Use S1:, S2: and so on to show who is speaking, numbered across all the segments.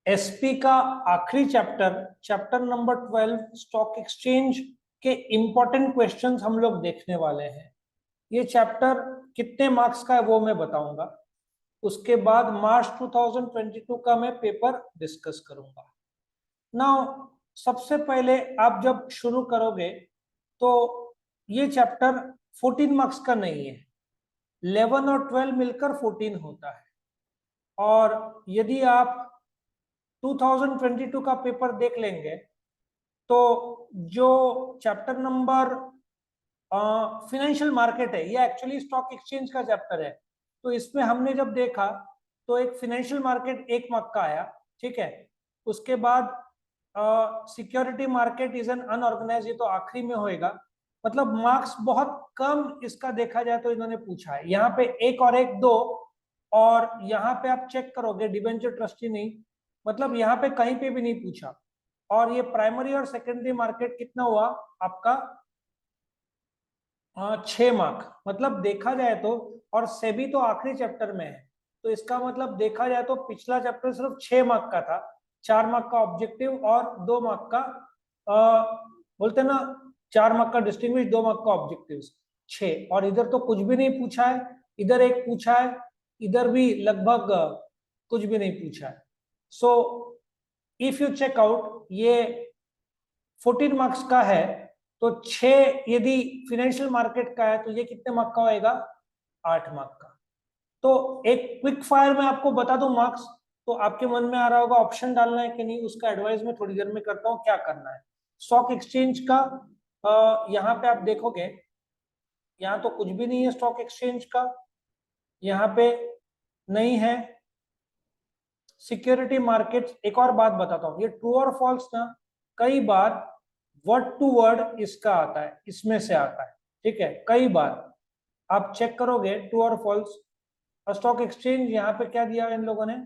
S1: SP का आखिरी chapter number 12 stock exchange के इंपॉर्टेंट क्वेश्चंस हम लोग देखने वाले हैं। ये चैप्टर कितने मार्क्स का है वो मैं बताऊंगा। उसके बाद मार्च 2022 का मैं पेपर डिस्कस करूंगा। नाउ सबसे पहले आप जब शुरू करोगे तो ये चैप्टर 14 मार्क्स का नहीं है, 11 और 12 मिलकर 14 होता है। और यदि आप 2022 का पेपर देख लेंगे तो जो चैप्टर नंबर फाइनेंशियल मार्केट है, ये एक्चुअली स्टॉक एक्सचेंज का चैप्टर है। तो इसमें हमने जब देखा तो एक फाइनेंशियल मार्केट 1 मार्क का आया, ठीक है। उसके बाद security market is an unorganise, ये तो आखिरी में होएगा। मतलब मार्क्स बहुत कम इसका देखा जाए तो इन्होंने पूछा है। यहाँ पे 1 और 1 2, और यहाँ पे आप चेक करोगे डिबेंचर ट्रस्टी नहीं, मतलब यहाँ पे कहीं पे भी नहीं पूछा। और ये प्राइमरी और सेकेंडरी मार्केट कितना हुआ आपका 6 मार्क, मतलब देखा जाए तो। और सेबी तो आखिरी चैप्टर में है, तो इसका मतलब देखा जाए तो पिछला चैप्टर सिर्फ 6 मार्क का था। 4 मार्क का ऑब्जेक्टिव और 2 मार्क का बोलते ना 4 मार्क का डिस्टिंग्विश, 2 मार्क का ऑब्जेक्टिव, 6। और इधर तो कुछ भी नहीं पूछा है, इधर 1 पूछा है, इधर भी लगभग कुछ भी नहीं पूछा है। So if you check out, ये 14 मार्क्स का है, तो 6 यदि फाइनेंशियल मार्केट का है तो ये कितने मार्क का होएगा 8 मार्क का। तो एक क्विक फायर में आपको बता दूं मार्क्स, तो आपके मन में आ रहा होगा ऑप्शन डालना है कि नहीं, उसका एडवाइस मैं थोड़ी देर में करता हूं क्या करना है। स्टॉक एक्सचेंज का यहाँ पे आप देखोगे, यहाँ तो कुछ भी नहीं है स्टॉक एक्सचेंज का, यहाँ पे नहीं है। सिक्योरिटी मार्केट, एक और बात बताता हूँ, ये ट्रू और फॉल्स ना कई बार वर्ड टू वर्ड इसका आता है, इसमें से आता है, ठीक है। कई बार आप चेक करोगे ट्रू और फॉल्स। स्टॉक एक्सचेंज यहाँ पे क्या दिया इन लोगों ने,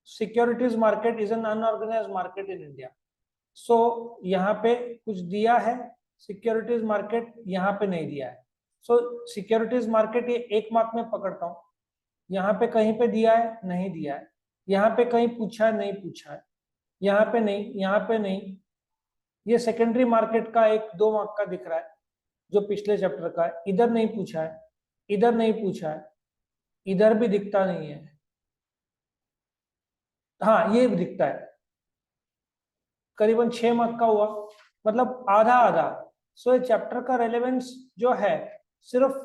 S1: securities market is an unorganised market in India. So यहाँ पे कुछ दिया है, सिक्योरिटीज मार्केट यहाँ पे नहीं दिया है। सो सिक्योरिटीज मार्केट ये 1 मार्क में पकड़ता हूँ। यहाँ पे कहीं पे दिया है, नहीं दिया है। यहाँ पे कहीं पूछा है, नहीं पूछा है। यहाँ पे नहीं, यहाँ पे नहीं। ये सेकेंडरी मार्केट का 1-2 मार्क का दिख रहा है जो पिछले चैप्टर का है, इधर नहीं पूछा है, इधर नहीं पूछा है, इधर भी दिखता नहीं है। हाँ ये भी दिखता है, करीबन 6 मार्क का हुआ, मतलब आधा आधा। सो ये चैप्टर का रेलेवेंस जो है सिर्फ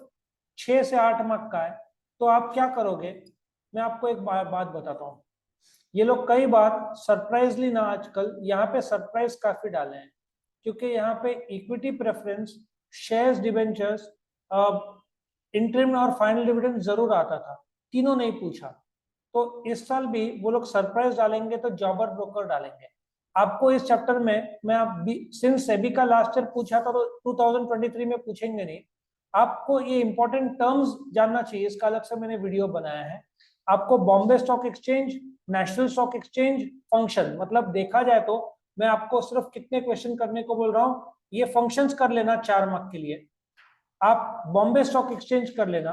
S1: 6 से 8 मार्क का है। तो आप क्या करोगे, मैं आपको एक बात बताता हूँ। ये लोग कई बार सरप्राइजली ना, आजकल यहाँ पे सरप्राइज काफी डाले हैं, क्योंकि यहाँ पे equity preference, shares, debentures, interim और फाइनल डिविडेंड जरूर आता था, तीनों नहीं पूछा। तो इस साल भी वो लोग सरप्राइज डालेंगे तो जॉबर ब्रोकर डालेंगे आपको इस चैप्टर में। मैं आप सिंस सेबी का लास्ट ईयर पूछा था तो 2023 में पूछेंगे नहीं। आपको ये इंपॉर्टेंट टर्म्स जानना चाहिए, इसका अलग से मैंने वीडियो बनाया है। आपको Bombay stock exchange, national stock exchange function, मतलब देखा जाए तो मैं आपको सिर्फ कितने क्वेश्चन करने को बोल रहा हूँ, ये फंक्शंस कर लेना 4 मार्क के लिए। आप बॉम्बे स्टॉक एक्सचेंज कर लेना,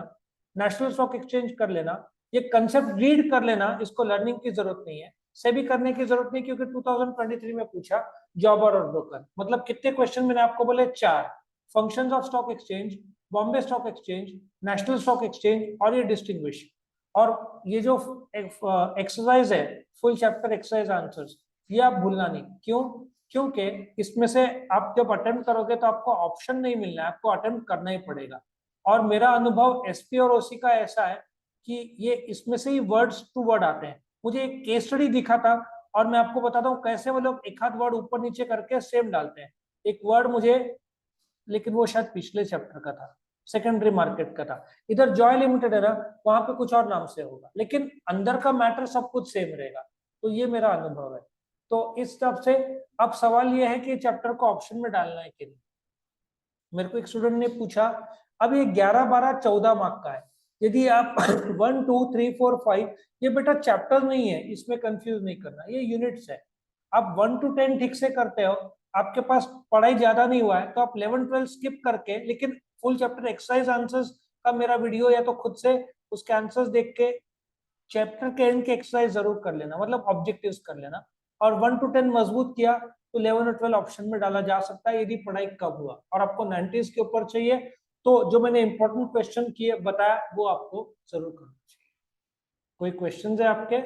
S1: नेशनल स्टॉक एक्सचेंज कर लेना, ये कंसेप्ट रीड कर लेना, इसको लर्निंग की जरूरत नहीं है, सेबी करने की जरूरत नहीं, क्योंकि 2023 में पूछा जॉबर और ब्रोकर। मतलब कितने क्वेश्चन मैंने आपको बोले, 4। Functions of stock exchange, Bombay stock exchange, national stock exchange और ये डिस्टिंग्विश। और ये जो एक्सरसाइज है, फुल चैप्टर एक्सरसाइज आंसर्स, ये आप भूलना नहीं। क्यों? क्योंकि इसमें से आप जब अटेम्प्ट करोगे तो आपको ऑप्शन नहीं मिलना है, आपको अटेम्प्ट करना ही पड़ेगा। और मेरा अनुभव एसपी और ओसी का ऐसा है कि ये इसमें से ही वर्ड्स टू वर्ड आते हैं। मुझे एक केस स्टडी दिखा था, और मैं आपको बताता हूँ कैसे वो लोग एक आध वर्ड ऊपर नीचे करके सेम डालते हैं। एक वर्ड मुझे, लेकिन वो शायद पिछले चैप्टर का था, सेकेंडरी मार्केट का था। इधर जॉय लिमिटेड है ना, वहां पे कुछ और नाम से होगा, लेकिन अंदर का मैटर सब कुछ सेम रहेगा। तो ये मेरा अनुभव है। तो इस तरफ से अब सवाल ये है कि चैप्टर को ऑप्शन में डालना है कि नहीं। मेरे को एक स्टूडेंट ने पूछा, अब ये 11 12 14 मार्क का है, यदि आप 1 2 3 4 5, ये बेटा चैप्टर नहीं है, इसमें कंफ्यूज नहीं करना, ये यूनिट्स है। आप 1 to 10 ठीक से करते हो, आपके पास पढ़ाई ज्यादा नहीं हुआ है तो आप 11 12 स्किप करके, लेकिन फुल चैप्टर एक्सरसाइज आंसर्स का मेरा वीडियो या तो खुद से उसके आंसर्स देख के चैप्टर के एंड के एक्सरसाइज जरूर कर लेना, मतलब ऑब्जेक्टिव्स कर लेना। और 1 to 10 मजबूत किया तो 11 और 12 ऑप्शन में डाला जा सकता है यदि पढ़ाई कब हुआ। और आपको 90s के ऊपर चाहिए तो जो मैंने इंपॉर्टेंट क्वेश्चन किए बताया वो आपको जरूर करना चाहिए। कोई क्वेश्चन है आपके?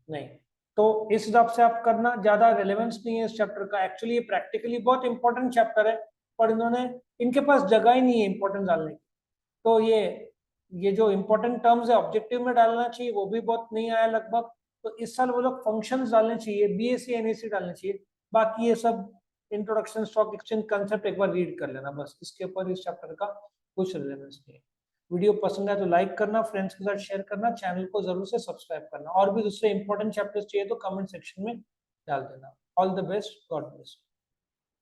S1: नहीं, तो इस हिसाब से आप करना, ज्यादा रेलेवेंस नहीं है इस चैप्टर का। एक्चुअली ये प्रैक्टिकली बहुत इंपॉर्टेंट चैप्टर है, पर इनके पास जगह ही नहीं है इंपॉर्टेंस डालने की। तो ये जो इंपॉर्टेंट टर्म्स है ऑब्जेक्टिव में डालना चाहिए, वो भी बहुत नहीं आया लगभग। तो इस साल वो लोग फंक्शंस डालने चाहिए, बीएससी एनएससी डालने चाहिए। बाकी ये सब इंट्रोडक्शन स्टॉक एक्सचेंज कंसेप्ट एक बार रीड कर लेना, बस इसके ऊपर इस चैप्टर का कुछ रिलेवेंस नहीं है। वीडियो पसंद है तो लाइक करना, फ्रेंड्स के साथ शेयर करना, चैनल को जरूर से सब्सक्राइब करना। और भी दूसरे इंपॉर्टेंट चैप्टर्स चाहिए तो कमेंट सेक्शन में डाल देना। All the best, God bless.